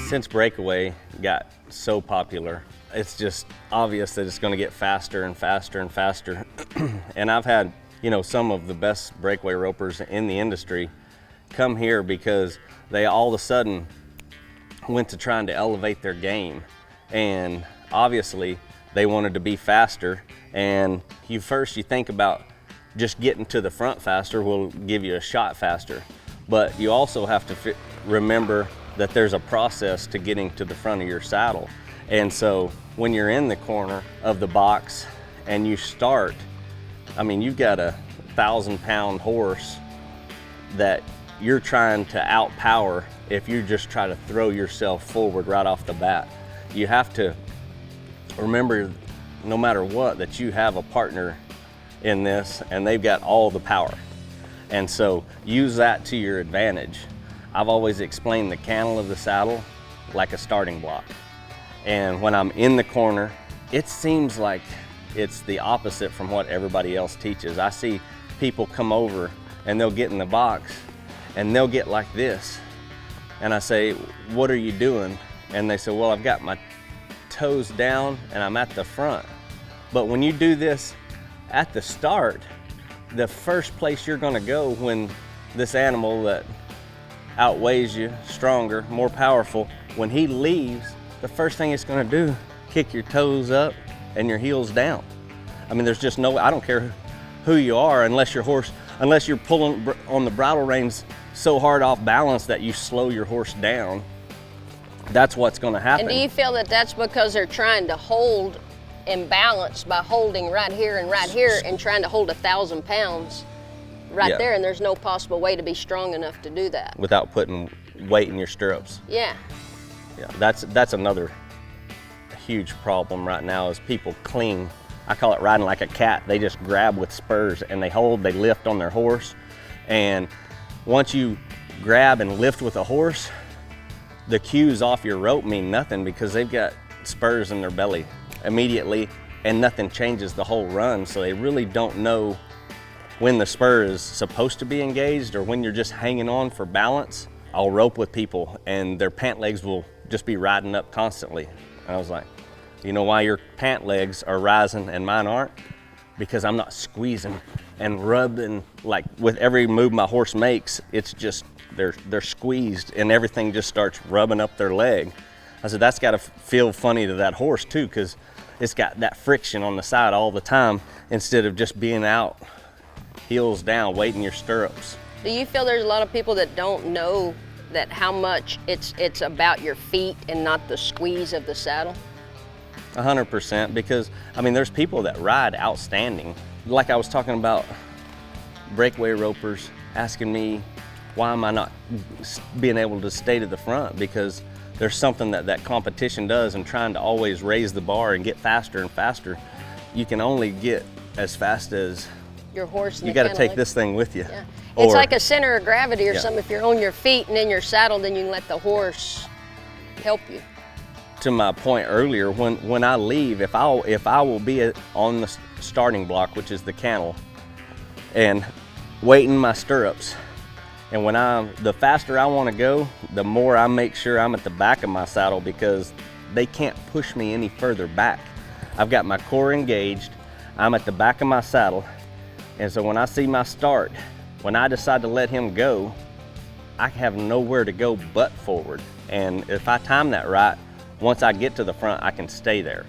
Since breakaway got so popular, it's just obvious that it's going to get faster and faster and faster. And I've had, you know, some of the best breakaway ropers in the industry come here because they all of a sudden went to trying to elevate their game. And obviously they wanted to be faster. And you think about just getting to the front faster will give you a shot faster. But you also have to remember that there's a process to getting to the front of your saddle. And so when you're in the corner of the box and you start, I mean, you've got a 1,000-pound horse that you're trying to outpower if you just try to throw yourself forward right off the bat. You have to remember, no matter what, that you have a partner in this and they've got all the power. And so use that to your advantage. I've always explained the cantle of the saddle like a starting block. And when I'm in the corner, it seems like it's the opposite from what everybody else teaches. I see people come over and they'll get in the box and they'll get like this. And I say, what are you doing? And they say, well, I've got my toes down and I'm at the front. But when you do this at the start, the first place you're gonna go when this animal that outweighs you, stronger, more powerful, when he leaves, the first thing it's gonna do, kick your toes up and your heels down. I mean, there's just no, I don't care who you are, unless you're pulling on the bridle reins so hard off balance that you slow your horse down. That's what's gonna happen. And do you feel that that's because they're trying to hold and balance by holding right here and trying to hold 1,000 pounds right there, and there's no possible way to be strong enough to do that without putting weight in your stirrups? Yeah. Yeah, that's another huge problem right now is people cling. I call it riding like a cat. They just grab with spurs and they lift on their horse. And once you grab and lift with a horse, the cues off your rope mean nothing because they've got spurs in their belly immediately and nothing changes the whole run. So they really don't know when the spur is supposed to be engaged or when you're just hanging on for balance. I'll rope with people and their pant legs will just be riding up constantly. And I was like, you know why your pant legs are rising and mine aren't? Because I'm not squeezing and rubbing, like with every move my horse makes, it's just, they're squeezed and everything just starts rubbing up their leg. I said, that's gotta feel funny to that horse too, because it's got that friction on the side all the time instead of just being out, heels down, weighting your stirrups. Do you feel there's a lot of people that don't know that how much it's about your feet and not the squeeze of the saddle? 100%, because I mean, there's people that ride outstanding. Like I was talking about breakaway ropers asking me, why am I not being able to stay to the front? Because there's something that competition does, and trying to always raise the bar and get faster and faster. You can only get as fast as your horse. You got to take this thing with you. Yeah. It's like a center of gravity or something. If you're on your feet and in your saddle, then you can let the horse help you. To my point earlier, when I leave, if I will be on the starting block, which is the cantle, and weighting my stirrups, and the faster I want to go, the more I make sure I'm at the back of my saddle because they can't push me any further back. I've got my core engaged, I'm at the back of my saddle, and so when I see my start, when I decide to let him go, I have nowhere to go but forward. And if I time that right, once I get to the front, I can stay there.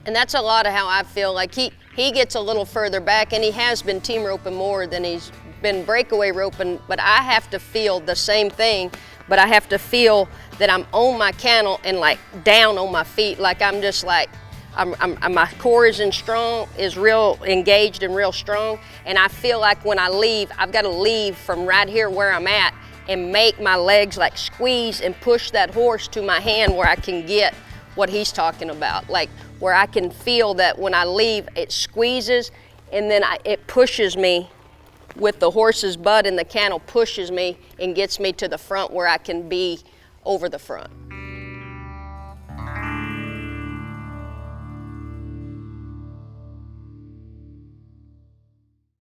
And that's a lot of how I feel. Like he gets a little further back, and he has been team roping more than he's been breakaway roping, but I have to feel the same thing, but I have to feel that I'm on my cantle and like down on my feet, like I'm just like, my core is real engaged and real strong, and I feel like when I leave, I've got to leave from right here where I'm at and make my legs like squeeze and push that horse to my hand where I can get what he's talking about, like where I can feel that when I leave, it squeezes and then it pushes me with the horse's butt, and the cantle pushes me and gets me to the front where I can be over the front.